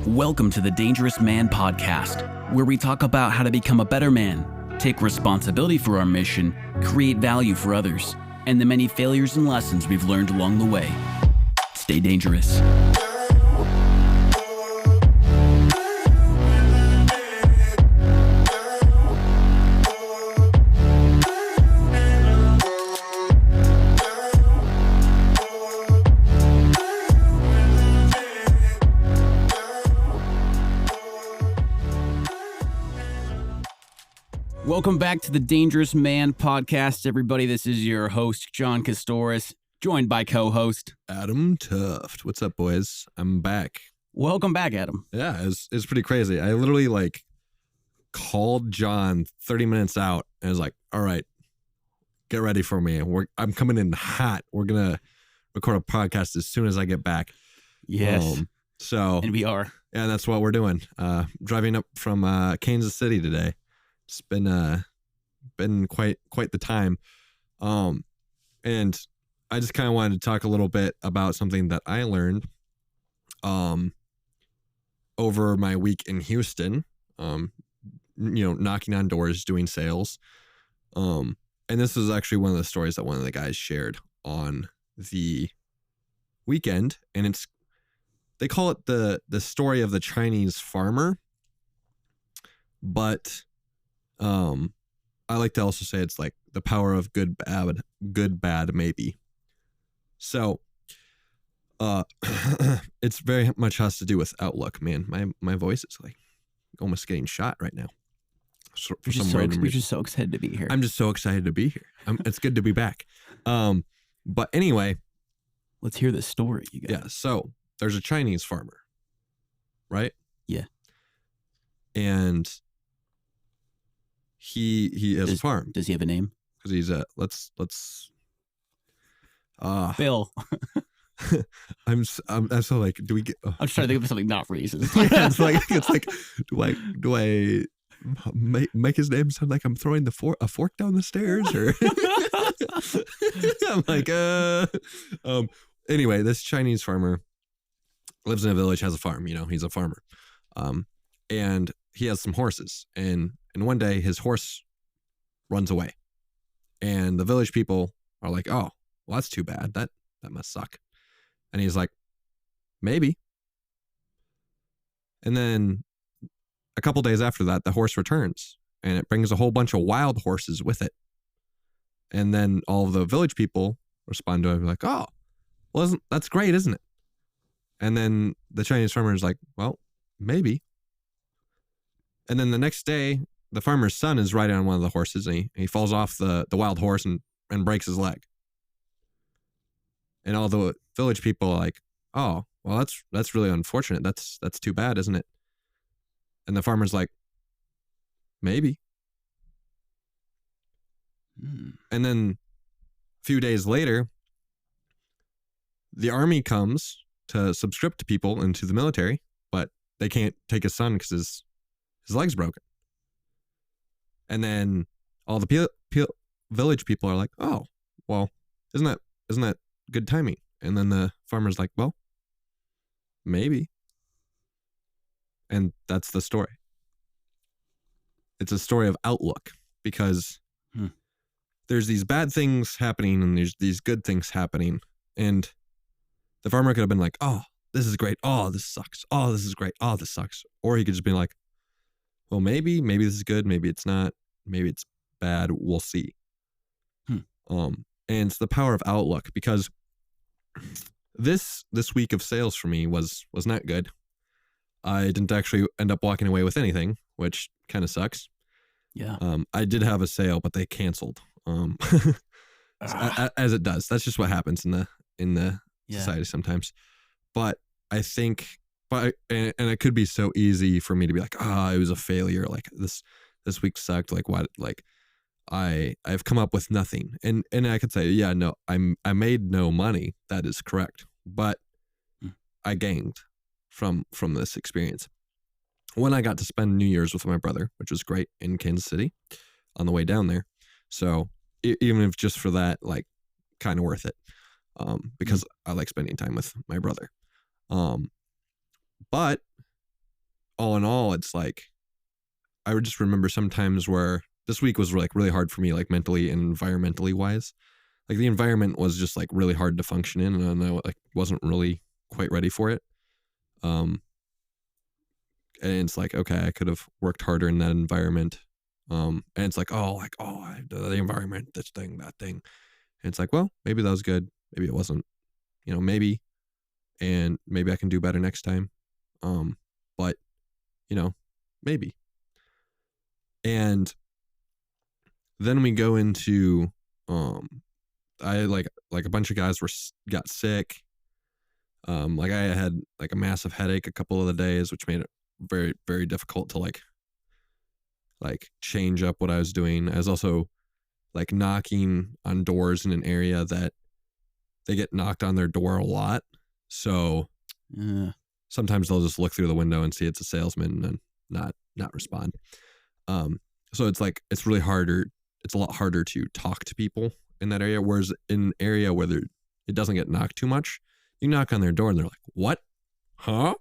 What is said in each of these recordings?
Welcome to the Dangerous Man Podcast, where we talk about how to become a better man, take responsibility for our mission, create value for others, and the many failures and lessons we've learned along the way. Stay dangerous. Welcome back to the Dangerous Man Podcast, everybody. This is your host, John Kostohris, joined by co-host Adam Thooft. What's up, boys? I'm back. Welcome back, Adam. Yeah, it's pretty crazy. I literally called John 30 minutes out and was like, all right, get ready for me. I'm coming in hot. We're going to record a podcast as soon as I get back. Yes. And we are. Yeah, that's what we're doing. Driving up from Kansas City today. It's been quite the time. And I just kind of wanted to talk a little bit about something that I learned over my week in Houston, knocking on doors, doing sales. And this is actually one of the stories that one of the guys shared on the weekend, and they call it the story of the Chinese farmer, but I like to also say it's like the power of good, bad, maybe. So, it's very much has to do with outlook, man. My voice is like almost getting shot right now. You're just so excited to be here. I'm just so excited to be here. It's good to be back. But anyway, let's hear the story, you guys. Yeah. So there's a Chinese farmer, right? Yeah. And he has a farm. Does he have a name? Because he's let's Bill. I'm so like, do we get? I'm trying to think of something not racist. it's like, do I make his name sound like I'm throwing a fork down the stairs, or I'm like, anyway, this Chinese farmer lives in a village, has a farm. He's a farmer, and he has some horses, and one day his horse runs away, and the village people are like, oh, well, that's too bad. That must suck. And he's like, maybe. And then a couple days after that, the horse returns, and it brings a whole bunch of wild horses with it. And then all of the village people respond to it like, oh, well, that's great, isn't it? And then the Chinese farmer is like, well, maybe. And then the next day, the farmer's son is riding on one of the horses, and he falls off the wild horse and breaks his leg. And all the village people are like, oh, well, that's really unfortunate. That's too bad, isn't it? And the farmer's like, maybe. And then a few days later, the army comes to subscript people into the military, but they can't take his son because his leg's broken. And then all the village people are like, oh, well, isn't that good timing? And then the farmer's like, well, maybe. And that's the story. It's a story of outlook, because there's these bad things happening and there's these good things happening. And the farmer could have been like, oh, this is great. Oh, this sucks. Oh, this is great. Oh, this sucks. Or he could just be like, well, maybe this is good. Maybe it's not. Maybe it's bad. We'll see. And it's the power of outlook, because this week of sales for me was not good. I didn't actually end up walking away with anything, which kind of sucks. Yeah. I did have a sale, but they canceled. As it does. That's just what happens in the society sometimes. But I think, and it could be so easy for me to be like, it was a failure. Like this week sucked. Like what? Like I've come up with nothing. And I could say, yeah, no, I made no money. That is correct. But I gained from this experience. When I got to spend New Year's with my brother, which was great, in Kansas City on the way down there. So even if just for that, like, kind of worth it, because I like spending time with my brother. But all in all, it's like, I would just remember sometimes where this week was like really hard for me, like mentally and environmentally wise. Like the environment was just like really hard to function in, and I like wasn't really quite ready for it. And it's like, okay, I could have worked harder in that environment. And it's like, the environment, this thing, that thing. And it's like, well, maybe that was good. Maybe it wasn't, maybe, and maybe I can do better next time. But, maybe. And then we go into, I like a bunch of guys got sick. Like I had like a massive headache a couple of the days, which made it very, very difficult to like change up what I was doing. I was also like knocking on doors in an area that they get knocked on their door a lot. So sometimes they'll just look through the window and see it's a salesman and not respond. So it's like, it's really harder. It's a lot harder to talk to people in that area. Whereas in an area where it doesn't get knocked too much, you knock on their door and they're like, what? Huh?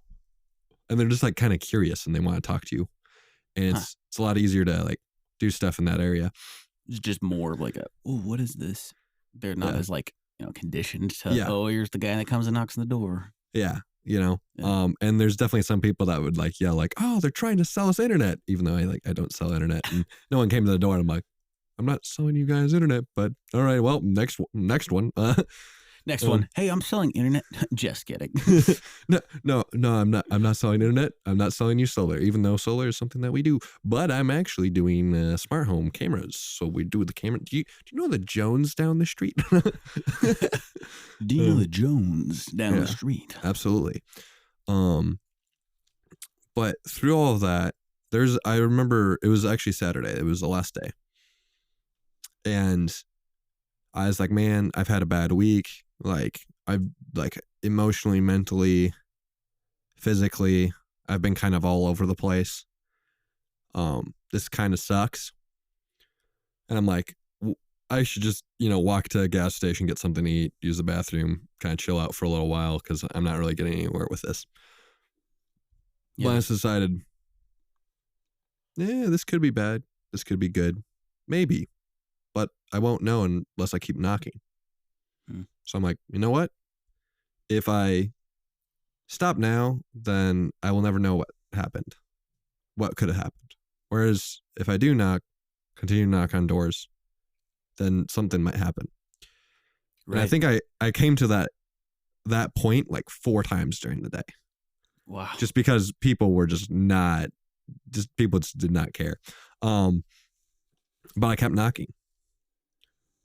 And they're just like kind of curious and they want to talk to you. And it's a lot easier to like do stuff in that area. It's just more of like what is this? They're not as like, conditioned to, here's the guy that comes and knocks on the door. Yeah. And there's definitely some people that would like yell like, oh, they're trying to sell us internet, even though I don't sell internet. And no one came to the door and I'm like, I'm not selling you guys internet, but all right, well, next one. Next one. Hey, I'm selling internet. Just kidding. No, I'm not. I'm not selling internet. I'm not selling you solar, even though solar is something that we do. But I'm actually doing smart home cameras. So we do the camera. Do you know the Jones down the street? Do you know the Jones down the street? Absolutely. But through all of that, I remember it was actually Saturday. It was the last day. And I was like, man, I've had a bad week. Like I've like emotionally, mentally, physically, I've been kind of all over the place. This kind of sucks. And I'm like, I should just, walk to a gas station, get something to eat, use the bathroom, kind of chill out for a little while because I'm not really getting anywhere with this. Yeah. But I decided, this could be bad. This could be good. Maybe. But I won't know unless I keep knocking. So I'm like, you know what? If I stop now, then I will never know what happened. What could have happened. Whereas if I do continue to knock on doors, then something might happen. Right. And I think I came to that point like 4 times during the day. Wow. Just because people were people just did not care. But I kept knocking.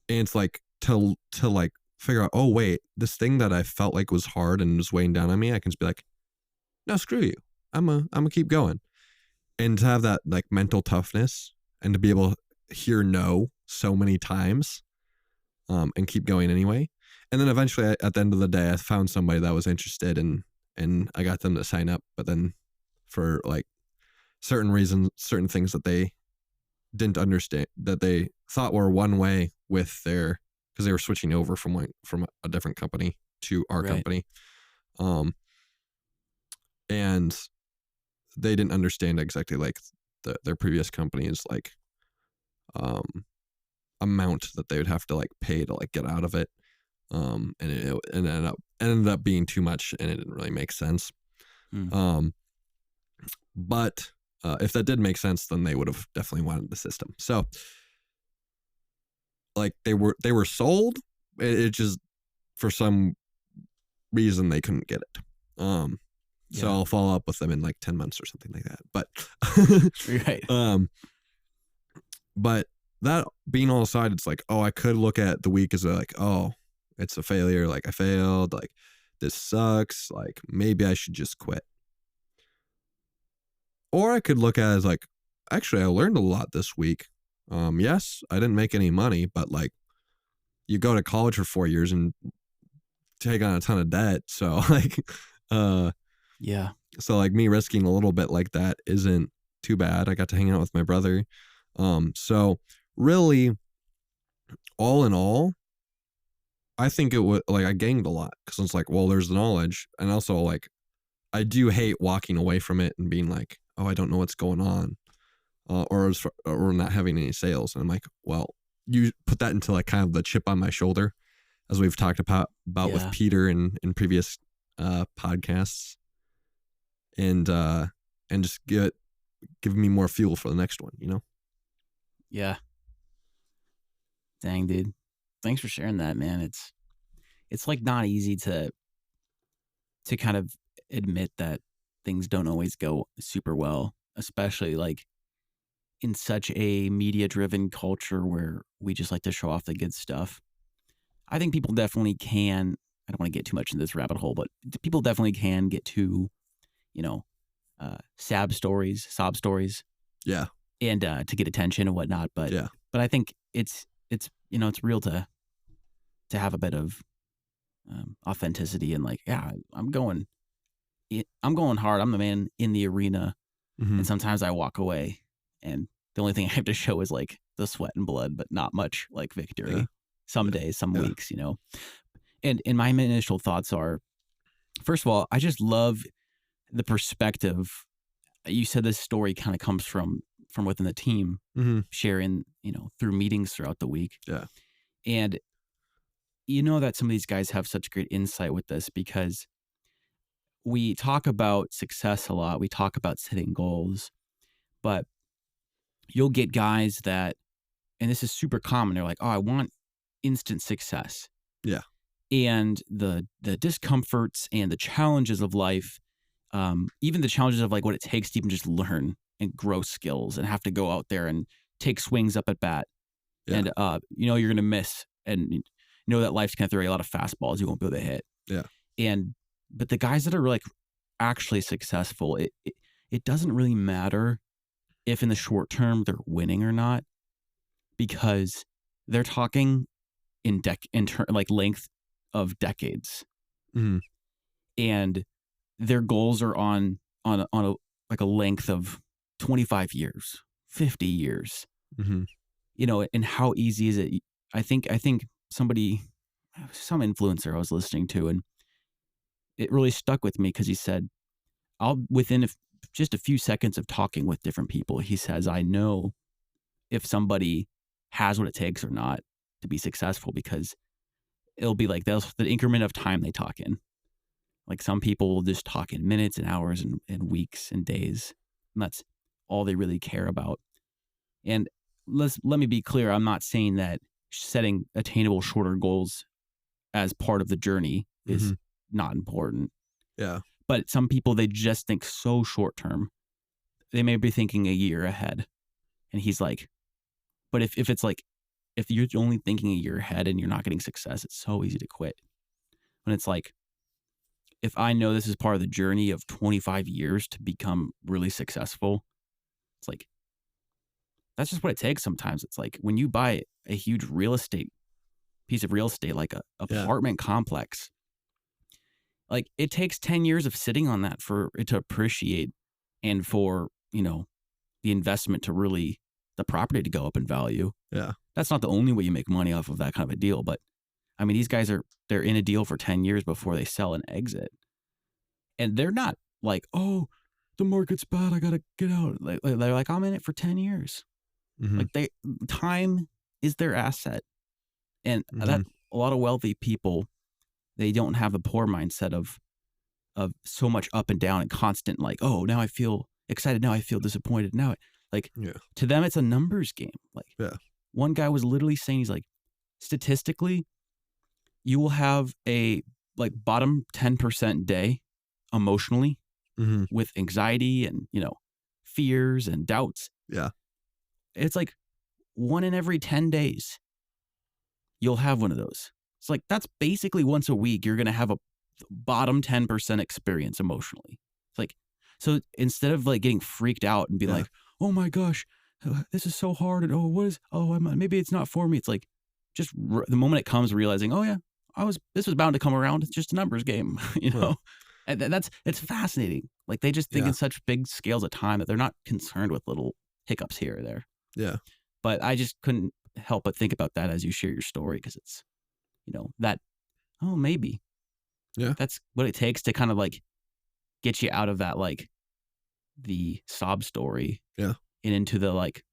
And it's like to like figure out, oh wait, this thing that I felt like was hard and was weighing down on me, I can just be like, no, screw you. I'm gonna keep going. And to have that like mental toughness and to be able to hear no so many times, and keep going anyway. And then eventually at the end of the day, I found somebody that was interested and I got them to sign up. But then for like certain reasons, certain things that they didn't understand, that they thought were one way with because they were switching over from a different company to our company. And they didn't understand exactly like their previous company's like, amount that they would have to like pay to like get out of it. And it ended up being too much and it didn't really make sense. But if that did make sense, then they would have definitely wanted the system. So like they were sold. It just, for some reason, they couldn't get it. So I'll follow up with them in like 10 months or something like that. But, right. But that being all aside, it's like, oh, I could look at the week as like, oh, it's a failure. Like I failed. Like this sucks. Like maybe I should just quit. Or I could look at it as like, actually, I learned a lot this week. Yes, I didn't make any money, but like you go to college for 4 years and take on a ton of debt. So like, yeah. So like me risking a little bit like that isn't too bad. I got to hang out with my brother. So really all in all, I think it would like I gained a lot because it's like, well, there's the knowledge. And also like, I do hate walking away from it and being like, oh, I don't know what's going on, or not having any sales. And I'm like, well, you put that into like kind of the chip on my shoulder, as we've talked about with Peter in previous podcasts, and just give me more fuel for the next one, you know? Yeah. Dang, dude. Thanks for sharing that, man. It's like not easy to kind of admit that things don't always go super well, especially like in such a media driven culture where we just like to show off the good stuff. I think people definitely can. I don't want to get too much into this rabbit hole, but people definitely can get to, sob stories, Yeah. and to get attention and whatnot. But Yeah. but I think it's it's real to have a bit of authenticity and like, yeah, I'm going hard. I'm the man in the arena, Mm-hmm. and sometimes I walk away, and the only thing I have to show is like the sweat and blood, but not much like victory. Yeah. Some days, some weeks, And my initial thoughts are, first of all, I just love the perspective. You said this story kind of comes from within the team, Mm-hmm. sharing, through meetings throughout the week. Yeah. And that some of these guys have such great insight with this because we talk about success a lot. We talk about setting goals, but you'll get guys that, and this is super common. They're like, oh, I want instant success. Yeah. And the discomforts and the challenges of life, even the challenges of like what it takes to even just learn and grow skills and have to go out there and take swings up at bat. Yeah. And, you're going to miss, and that life's going to throw you a lot of fastballs you won't be able to hit. Yeah. But the guys that are like actually successful, it doesn't really matter if in the short term they're winning or not, because they're talking in length of decades. Mm-hmm. And their goals are on a length of 25 years, 50 years. Mm-hmm. And how easy is it? I think some influencer I was listening to, and it really stuck with me because he said, within just a few seconds of talking with different people, he says, I know if somebody has what it takes or not to be successful, because it'll be like the increment of time they talk in. Like some people will just talk in minutes and hours and weeks and days, and that's all they really care about. And let me be clear. I'm not saying that setting attainable shorter goals as part of the journey is not important. Yeah. But some people, they just think so short term. They may be thinking a year ahead. And he's like, but if it's like, if you're only thinking a year ahead and you're not getting success, it's so easy to quit. When it's like, if I know this is part of the journey of 25 years to become really successful, it's like, that's just what it takes sometimes. It's like when you buy a huge piece of real estate, like a apartment complex, like it takes 10 years of sitting on that for it to appreciate, and for, the investment to really, the property to go up in value. Yeah. That's not the only way you make money off of that kind of a deal. But I mean, these guys they're in a deal for 10 years before they sell and exit. And they're not like, oh, the market's bad, I got to get out. They're like, I'm in it for 10 years. Mm-hmm. Like time is their asset. And that a lot of wealthy people, they don't have the poor mindset of so much up and down and constant, like, oh, now I feel excited, now I feel disappointed. Now, to them, it's a numbers game. Like, one guy was literally saying, he's like, statistically, you will have a bottom 10% day emotionally with anxiety and, fears and doubts. Yeah. It's like 1 in every 10 days, you'll have one of those. It's like, that's basically once a week, you're going to have a bottom 10% experience emotionally. It's like, so instead of getting freaked out and be like, oh my gosh, this is so hard. And maybe it's not for me. It's like, just the moment it comes, realizing, oh yeah, this was bound to come around. It's just a numbers game, And it's fascinating. Like they just think in such big scales of time that they're not concerned with little hiccups here or there. Yeah. But I just couldn't help but think about that as you share your story, because it's, that, oh, maybe. Yeah. That's what it takes to kind of get you out of that, the sob story. Yeah. And into the like,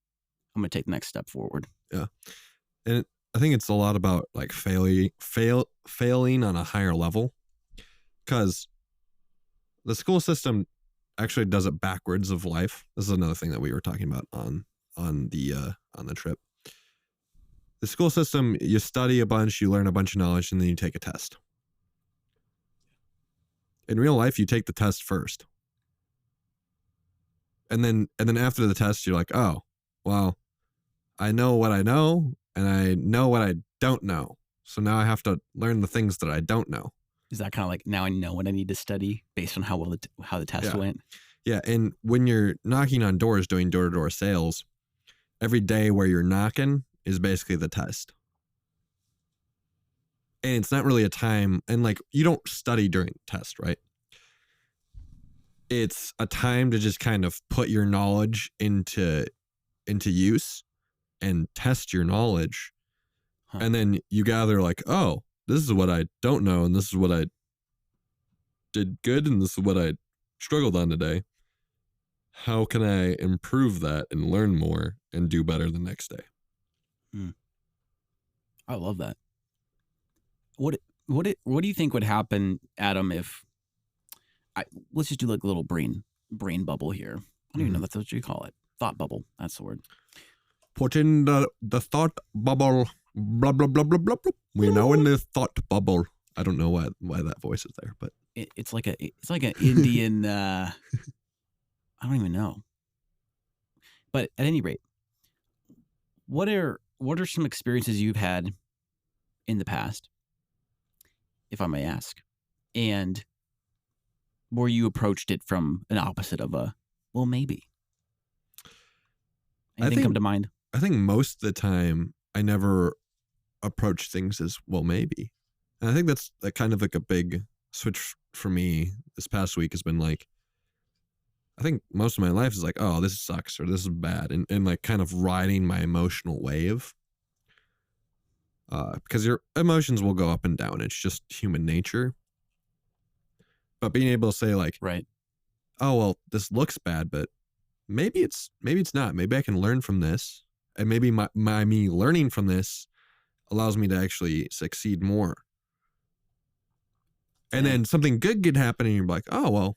I'm going to take the next step forward. Yeah. And I think it's a lot about like failing on a higher level, because the school system actually does it backwards of life. This is another thing that we were talking about on the trip. The school system, you study a bunch, you learn a bunch of knowledge, and then you take a test. In real life, you take the test first. And then after the test, you're like, oh, well, I know what I know, and I know what I don't know. So now I have to learn the things that I don't know. Is that kind of like, now I know what I need to study based on how well how the test went? Yeah, and when you're knocking on doors, doing door-to-door sales, every day where you're knocking is basically the test. And it's not really a time, and like, you don't study during test, right? It's a time to just kind of put your knowledge into use and test your knowledge. Huh. And then you gather like, oh, this is what I don't know, and this is what I did good, and this is what I struggled on today. How can I improve that and learn more and do better the next day? I love that. What do you think would happen, Adam, if let's just do like a little brain bubble here. I don't even know that's what you call it. Thought bubble. That's the word. Put in the thought bubble. Blah blah blah blah blah blah. We're now in the thought bubble. I don't know why that voice is there, but it's like an Indian. I don't even know. But at any rate, what are some experiences you've had in the past, if I may ask, and where you approached it from an opposite of a, well, maybe? Anything come to mind? I think most of the time I never approach things as, well, maybe. And I think that's kind of like a big switch for me this past week has been like, I think most of my life is like, oh, this sucks or this is bad. And like kind of riding my emotional wave. Because your emotions will go up and down. It's just human nature. But being able to say like, right, oh, well, this looks bad, but maybe it's not. Maybe I can learn from this. And maybe me learning from this allows me to actually succeed more. And then something good could happen and you're like, oh,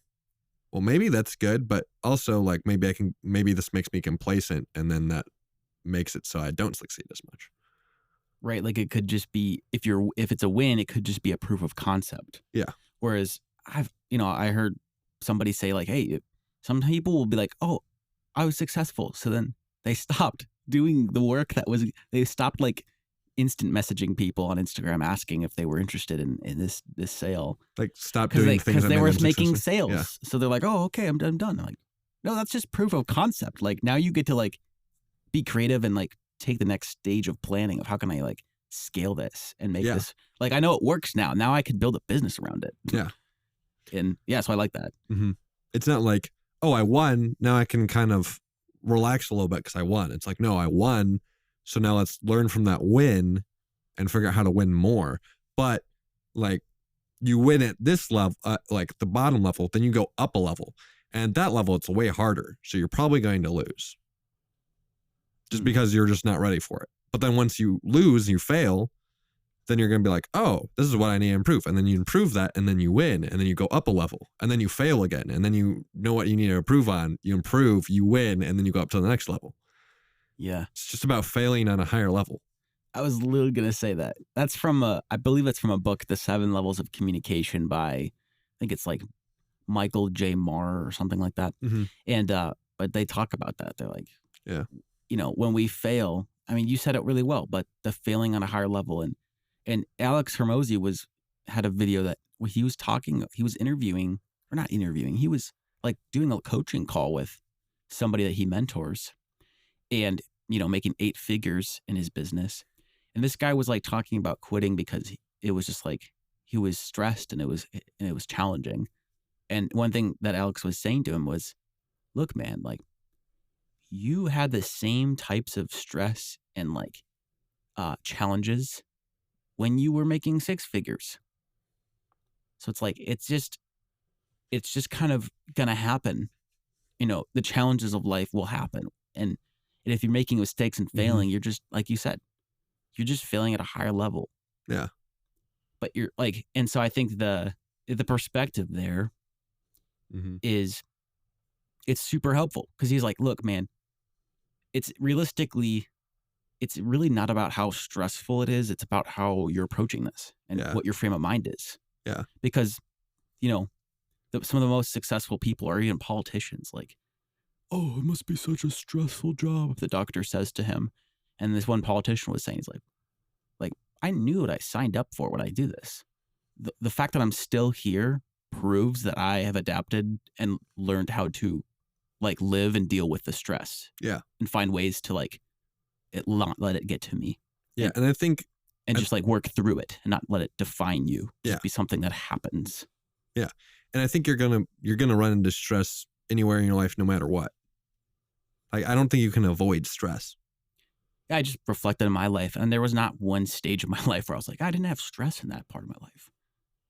well, maybe that's good. But also like, maybe this makes me complacent. And then that makes it so I don't succeed as much. Right. Like it could just be, if it's a win, it could just be a proof of concept. Yeah. Whereas I heard somebody say like, hey, some people will be like, oh, I was successful. So then they stopped doing the work they stopped like instant messaging people on Instagram asking if they were interested in this sale. Like stop doing things because they were making sales. Yeah. So they're like, oh, okay, I'm done. I'm like, no, that's just proof of concept. Like now you get to like be creative and like take the next stage of planning of how can I like scale this and make this, like, I know it works now. Now I can build a business around it. Yeah. And so I like that. Mm-hmm. It's not like, oh, I won. Now I can kind of relax a little bit because I won. It's like, no, I won. So now let's learn from that win and figure out how to win more. But like you win at this level, like the bottom level, then you go up a level. And that level, it's way harder. So you're probably going to lose just because you're just not ready for it. But then once you lose, you fail, then you're going to be like, oh, this is what I need to improve. And then you improve that and then you win and then you go up a level and then you fail again. And then you know what you need to improve on. You improve, you win, and then you go up to the next level. Yeah. It's just about failing on a higher level. I was literally going to say that. That's I believe it's from a book, The 7 Levels of Communication by, I think it's like Michael J. Marr or something like that. Mm-hmm. And, but they talk about that. They're like, yeah, when we fail, I mean, you said it really well, but the failing on a higher level. And Alex Hormozy had a video that he was interviewing, or not interviewing, he was like doing a coaching call with somebody that he mentors and, making 8 figures in his business. And this guy was like talking about quitting because it was just like, he was stressed and it was challenging. And one thing that Alex was saying to him was, look, man, like you had the same types of stress and like challenges when you were making 6 figures. So it's like, it's just kind of going to happen the challenges of life will happen. And if you're making mistakes and failing, you're just, like you said, you're just failing at a higher level. Yeah. But you're like, and so I think the perspective there is, it's super helpful, because he's like, look, man, it's really not about how stressful it is. It's about how you're approaching this and what your frame of mind is. Yeah. Because, some of the most successful people are even politicians. Like, oh, it must be such a stressful job, the doctor says to him. And this one politician was saying, he's like, I knew what I signed up for when I do this. The fact that I'm still here proves that I have adapted and learned how to like live and deal with the stress. Yeah. And find ways to like not let it get to me. Yeah. And I think, just like work through it and not let it define you. Just Yeah. be something that happens. Yeah. And I think you're gonna run into stress anywhere in your life, no matter what. Like, I don't think you can avoid stress. I just reflected on my life, and there was not one stage of my life where I was like, I didn't have stress in that part of my life.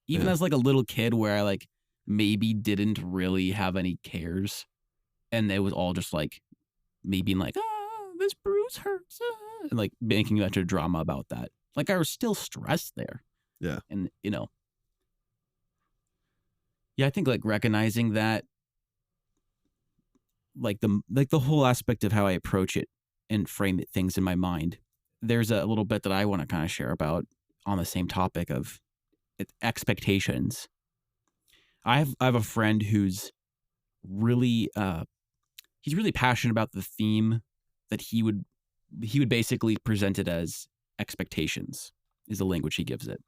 Even as like a little kid, where I like maybe didn't really have any cares, and it was all just like me being like, this bruise hurts, and like making a bunch of drama about that. Like, I was still stressed there. Yeah. And I think like recognizing that, like the whole aspect of how I approach it and frame things in my mind. There's a little bit that I want to kind of share about on the same topic of expectations. I have a friend who's really he's really passionate about the theme that he would basically present it as expectations is the language he gives it.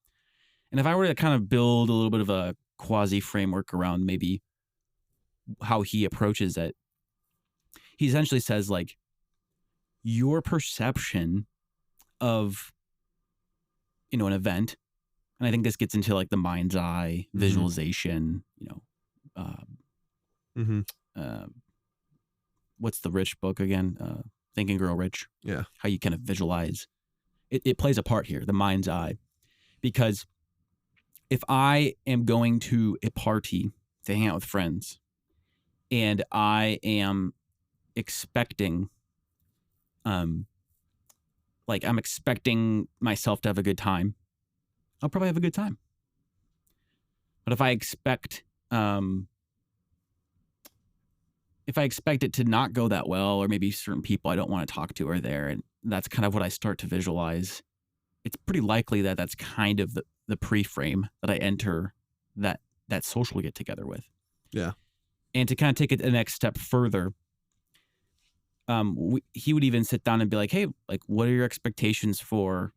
And if I were to kind of build a little bit of a quasi framework around maybe how he approaches it, he essentially says like, your perception of an event, and I think this gets into like the mind's eye visualization, what's the rich book again? Think and Grow Rich. Yeah. How you kind of visualize. It plays a part here, the mind's eye. Because if I am going to a party to hang out with friends and I am expecting, I'm expecting myself to have a good time, I'll probably have a good time. But if I expect it to not go that well, or maybe certain people I don't want to talk to are there, and that's kind of what I start to visualize, it's pretty likely that that's kind of the pre-frame that I enter that social get together with. Yeah. And to kind of take it the next step further, he would even sit down and be like, hey, like, what are your expectations for,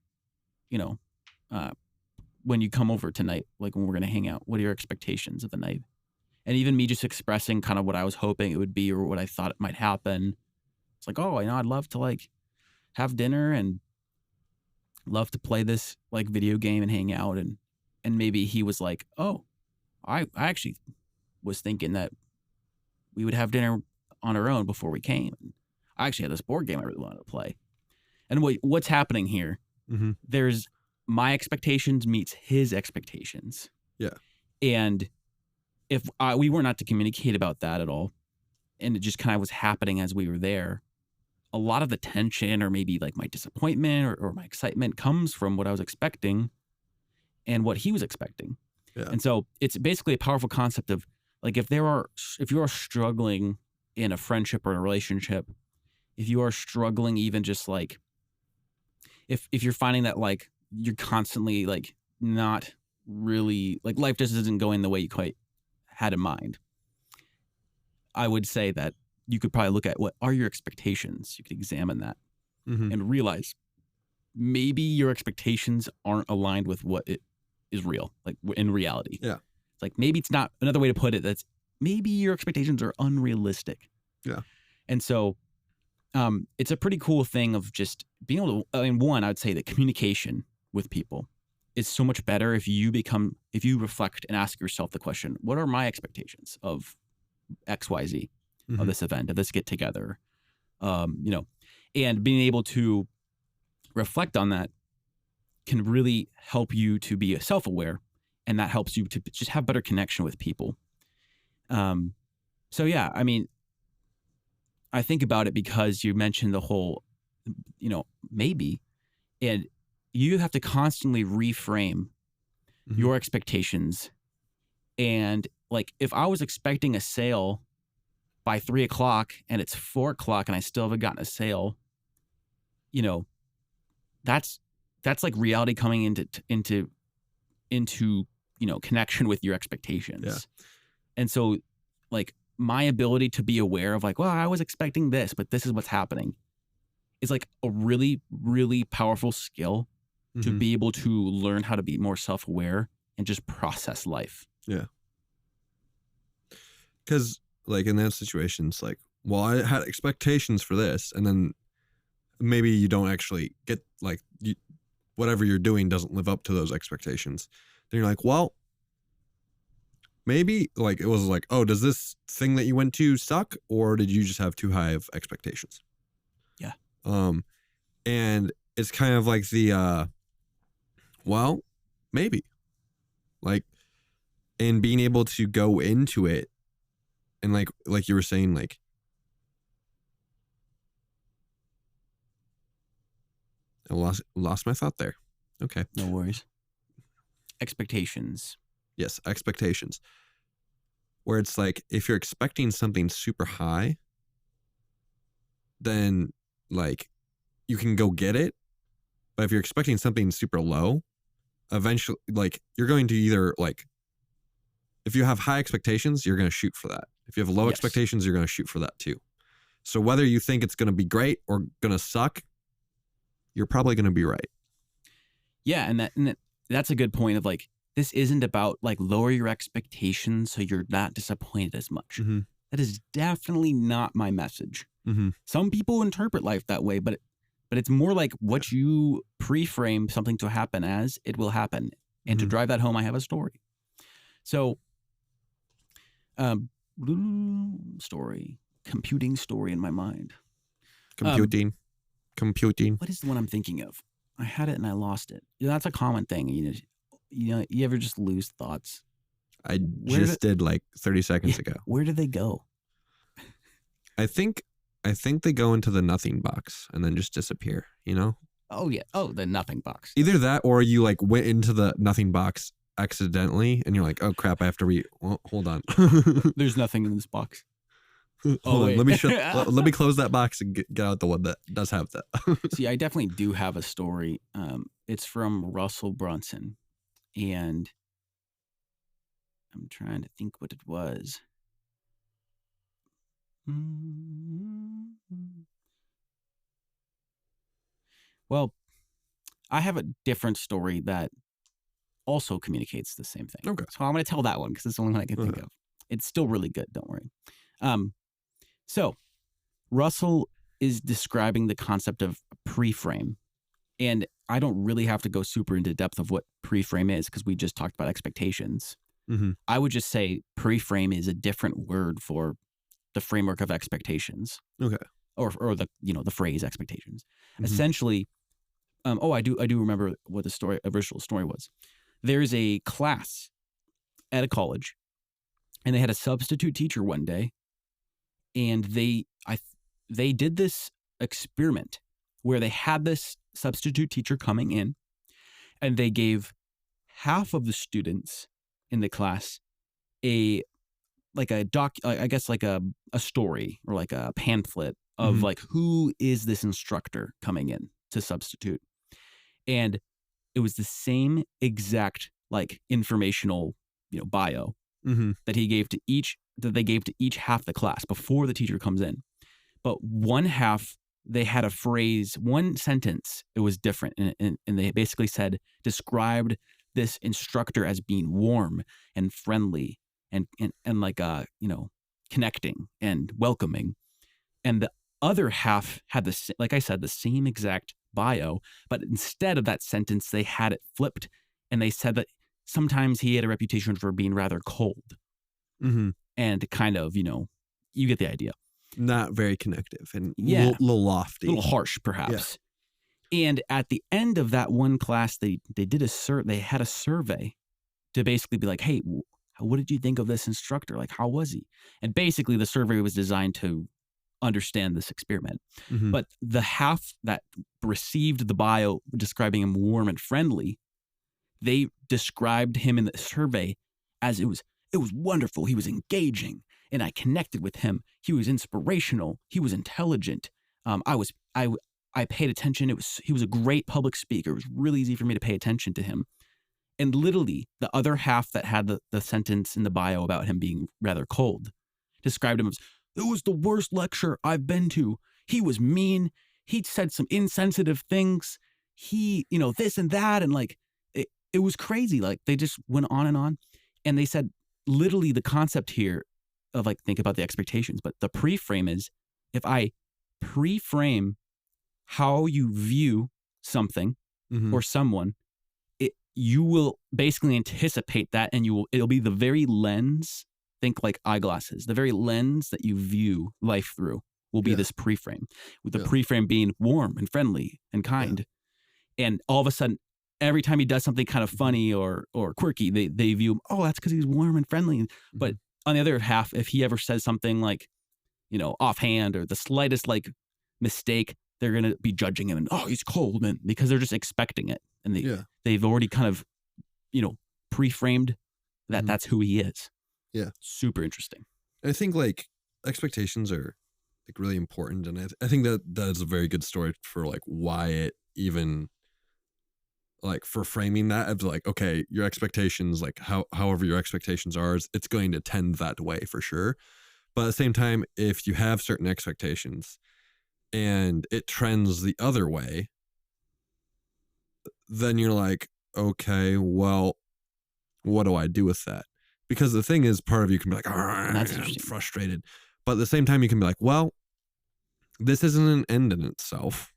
when you come over tonight, like when we're going to hang out, what are your expectations of the night? And even me just expressing kind of what I was hoping it would be or what I thought it might happen. It's like, oh, I'd love to like have dinner and love to play this like video game and hang out. And maybe he was like, oh, I actually was thinking that we would have dinner on our own before we came. I actually had this board game I really wanted to play. And what's happening here? There's my expectations meets his expectations. Yeah. And if we were not to communicate about that at all, and it just kind of was happening as we were there, a lot of the tension or maybe like my disappointment or my excitement comes from what I was expecting and what he was expecting. Yeah. And so it's basically a powerful concept of like, if you are struggling in a friendship or a relationship, if you are struggling even just like, if you're finding that like you're constantly like not really, like life just isn't going the way you quite had in mind, I would say that you could probably look at what are your expectations. You could examine that and realize maybe your expectations aren't aligned with what it is real, like in reality. Yeah. It's like, maybe it's not, another way to put it, that's maybe your expectations are unrealistic. Yeah. And so it's a pretty cool thing of just being able to, one, I would say that communication with people is so much better if you reflect and ask yourself the question, what are my expectations of XYZ, of this event, of this get together, and being able to reflect on that can really help you to be self-aware, and that helps you to just have better connection with people. So yeah, I mean, I think about it because you mentioned the whole, maybe, and you have to constantly reframe your expectations. And like, if I was expecting a sale by 3:00 and it's 4:00 and I still haven't gotten a sale, that's like reality coming into connection with your expectations. Yeah. And so like my ability to be aware of like, well, I was expecting this, but this is what's happening, is like a really, really powerful skill to be able to learn how to be more self-aware and just process life. Yeah. Because like in that situation, it's like, well, I had expectations for this, and then maybe you don't actually get like whatever you're doing doesn't live up to those expectations. Then you're like, well, maybe like it was like, oh, does this thing that you went to suck, or did you just have too high of expectations? Yeah. And it's kind of like the well, maybe, like, and being able to go into it and like you were saying, like, I lost my thought there. Okay. No worries. Expectations. Yes, expectations. Where it's like, if you're expecting something super high, then like you can go get it. But if you're expecting something super low, eventually, like, you're going to either like, if you have high expectations, you're going to shoot for that. If you have low expectations, you're going to shoot for that too. So whether you think it's going to be great or going to suck, you're probably going to be right. Yeah, and that's a good point of like, this isn't about like lower your expectations so you're not disappointed as much. That is definitely not my message. Some people interpret life that way, but it's more like what you pre-frame something to happen as, it will happen. And to drive that home, I have a story. So, computing story in my mind. Computing. What is the one I'm thinking of? I had it and I lost it. That's a common thing. You ever just lose thoughts? I did like 30 seconds ago. Where do they go? I think they go into the nothing box and then just disappear, Oh, yeah. Oh, the nothing box. Either that or you like went into the nothing box accidentally and you're like, oh crap, I have to hold on. There's nothing in this box. Hold on, let me close that box and get out the one that does have that. See, I definitely do have a story. It's from Russell Brunson, and I'm trying to think what it was. Well, I have a different story that also communicates the same thing. Okay. So I'm going to tell that one because it's the only one I can think of. It's still really good. Don't worry. So Russell is describing the concept of pre-frame, and I don't really have to go super into depth of what pre-frame is because we just talked about expectations. I would just say pre-frame is a different word for the framework of expectations. Okay. Or the the phrase expectations. Essentially, I do remember what the original story was. There's a class at a college, and they had a substitute teacher one day, and they did this experiment where they had this substitute teacher coming in, and they gave half of the students in the class a story or like a pamphlet of like, who is this instructor coming in to substitute. And it was the same exact like informational, bio that they gave to each half the class before the teacher comes in. But one half, they had a phrase, one sentence, it was different. And they basically described this instructor as being warm and friendly and like, connecting and welcoming. And the other half had like I said, the same exact bio, but instead of that sentence, they had it flipped. And they said that sometimes he had a reputation for being rather cold and kind of, you get the idea. Not very connective and little lofty. A little harsh, perhaps. Yeah. And at the end of that one class, they had a survey to basically be like, hey, what did you think of this instructor? Like, how was he? And basically the survey was designed to understand this experiment. Mhm. But the half that received the bio describing him warm and friendly, they described him in the survey as it was wonderful. He was engaging, and I connected with him. He was inspirational. He was intelligent. I paid attention. He was a great public speaker. It was really easy for me to pay attention to him. And literally, the other half that had the sentence in the bio about him being rather cold described him as, it was the worst lecture I've been to. He was mean. He said some insensitive things. He, this and that. And like, it was crazy. Like, they just went on. And they said, literally, the concept here of like, think about the expectations. But the pre-frame is, if I pre-frame how you view something or someone, you will basically anticipate that, and it'll be the very lens, think like eyeglasses, the very lens that you view life through will be this pre-frame, with the pre-frame being warm and friendly and kind. And all of a sudden, every time he does something kind of funny or quirky, they view him, oh, that's because he's warm and friendly. But on the other half, if he ever says something like, offhand or the slightest like mistake, they're going to be judging him and, oh, he's cold, and because they're just expecting it. And they've already kind of, pre-framed that that's who he is. Yeah. Super interesting. I think like expectations are like really important. And I think that is a very good story for like why it even like for framing that of like, okay, your expectations, like however your expectations are, it's going to tend that way for sure. But at the same time, if you have certain expectations and it trends the other way, then you're like, okay, well, what do I do with that? Because the thing is, part of you can be like, I'm frustrated. But at the same time, you can be like, well, this isn't an end in itself,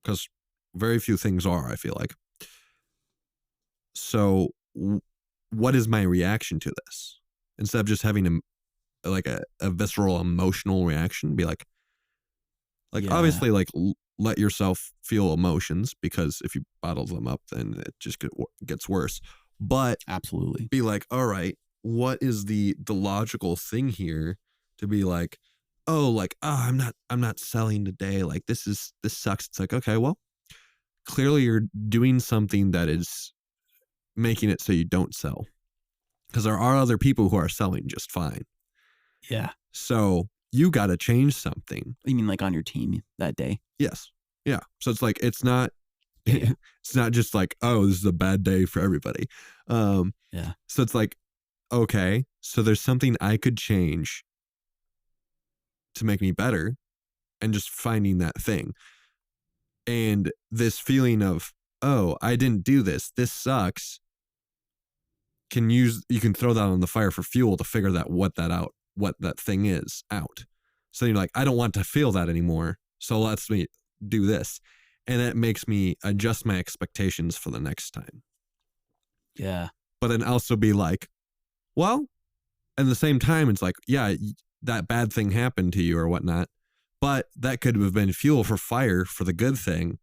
because very few things are, I feel like. So what is my reaction to this? Instead of just having a visceral emotional reaction, be like obviously like let yourself feel emotions, because if you bottle them up, then it just gets worse. But absolutely be like, all right, what is the logical thing here to be like, I'm not selling today. Like this sucks. It's like, okay, well, clearly you're doing something that is making it so you don't sell, because there are other people who are selling just fine. Yeah. So you got to change something. You mean like on your team that day? Yes. Yeah. So it's like, it's not it's not just like, oh, this is a bad day for everybody. Yeah. So it's like, okay, so there's something I could change to make me better, and just finding that thing. And this feeling of, oh, I didn't do this sucks, you can throw that on the fire for fuel to figure what that thing is out. So you're like, I don't want to feel that anymore, so let's me do this. And it makes me adjust my expectations for the next time. Yeah. But then also be like, well, at the same time, it's like, yeah, that bad thing happened to you or whatnot, but that could have been fuel for fire for the good thing.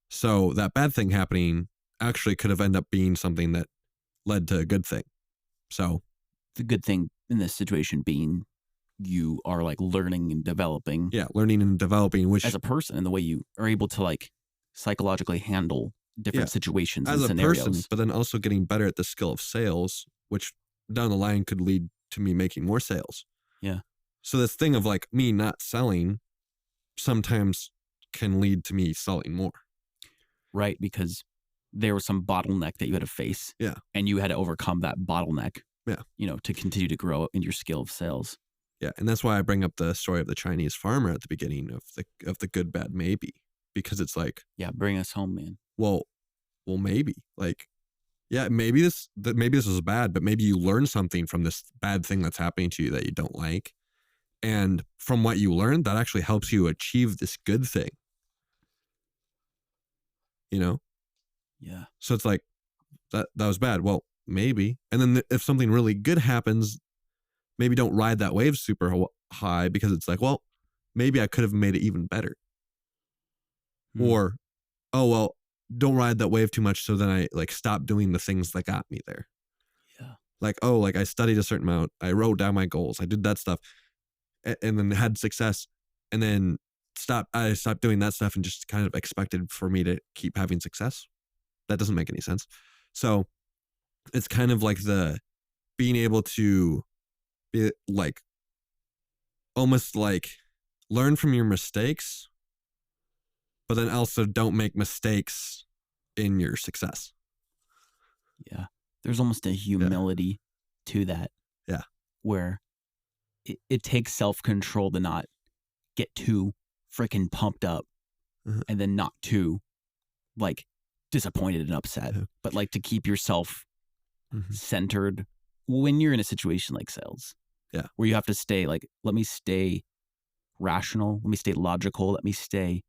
So that bad thing happening actually could have ended up being something that led to a good thing. So the good thing in this situation being you are like learning and developing. Yeah, learning and developing, which as a person, and the way you are able to like psychologically handle different situations as and a scenarios. person, but then also getting better at the skill of sales, which down the line could lead to me making more sales. Yeah. So this thing of like me not selling sometimes can lead to me selling more. Right, because there was some bottleneck that you had to face. Yeah. And you had to overcome that bottleneck. Yeah. To continue to grow in your skill of sales. Yeah, and that's why I bring up the story of the Chinese farmer at the beginning of the good, bad, maybe, because it's like, yeah, bring us home, man. Well, maybe, like, yeah, maybe this is bad, but maybe you learn something from this bad thing that's happening to you that you don't like, and from what you learned, that actually helps you achieve this good thing. Yeah. So it's like that was bad. Well, maybe, and then if something really good happens, maybe don't ride that wave super high, because it's like, well, maybe I could have made it even better. Or, oh, well, don't ride that wave too much, so then I like stop doing the things that got me there. Yeah. Like, oh, like I studied a certain amount, I wrote down my goals, I did that stuff, and then had success. And then I stopped doing that stuff and just kind of expected for me to keep having success. That doesn't make any sense. So it's kind of like the being able to be like, almost like learn from your mistakes, but then also don't make mistakes in your success. Yeah. There's almost a humility to that. Yeah. Where it takes self-control to not get too freaking pumped up and then not too like disappointed and upset, but like to keep yourself centered when you're in a situation like sales. Yeah. Where you have to stay like, let me stay rational. Let me stay logical. Let me stay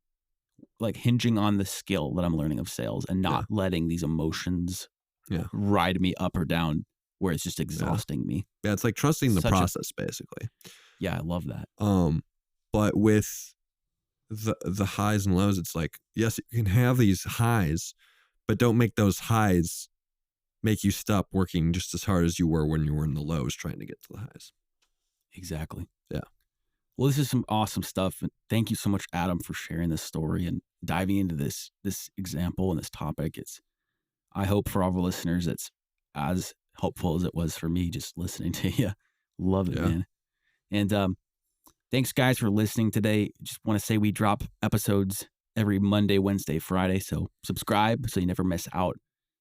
like hinging on the skill that I'm learning of sales and not letting these emotions ride me up or down where it's just exhausting me. Yeah. It's like trusting the process basically. Yeah. I love that. But with the highs and lows, it's like, yes, you can have these highs, but don't make those highs make you stop working just as hard as you were when you were in the lows trying to get to the highs. Exactly. Yeah. Well, this is some awesome stuff. And thank you so much, Adam, for sharing this story and diving into this example and this topic. I hope for all of our listeners, it's as helpful as it was for me just listening to you. Love it, man. And thanks, guys, for listening today. Just want to say we drop episodes every Monday, Wednesday, Friday. So subscribe so you never miss out.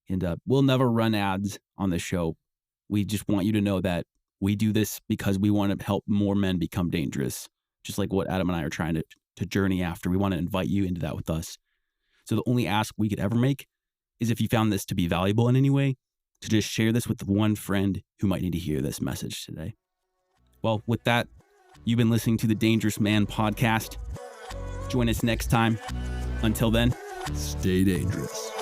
And we'll never run ads on the show. We just want you to know that we do this because we want to help more men become dangerous, just like what Adam and I are trying to journey after. We want to invite you into that with us. So the only ask we could ever make is if you found this to be valuable in any way, to just share this with one friend who might need to hear this message today. Well, with that, you've been listening to the Dangerous Man podcast. Join us next time. Until then, stay dangerous.